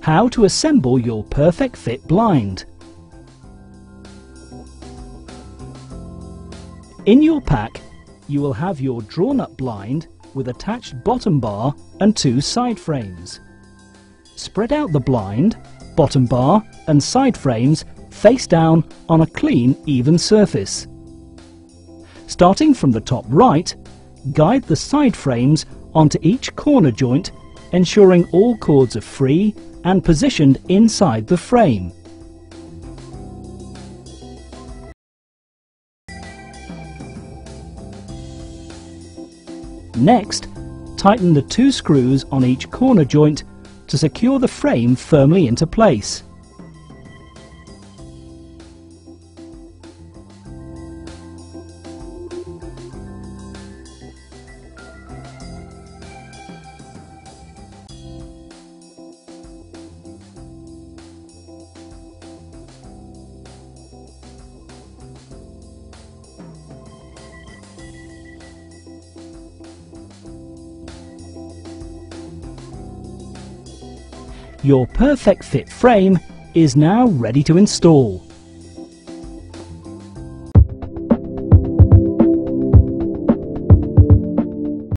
how to assemble your Perfect Fit blind. In your pack, you will have your drawn-up blind with attached bottom bar and 2 side frames. Spread out the blind, bottom bar and side frames face down on a clean, even surface. Starting from the top right, guide the side frames onto each corner joint, ensuring all cords are free and positioned inside the frame. Next, tighten the 2 screws on each corner joint to secure the frame firmly into place. Your Perfect Fit frame is now ready to install.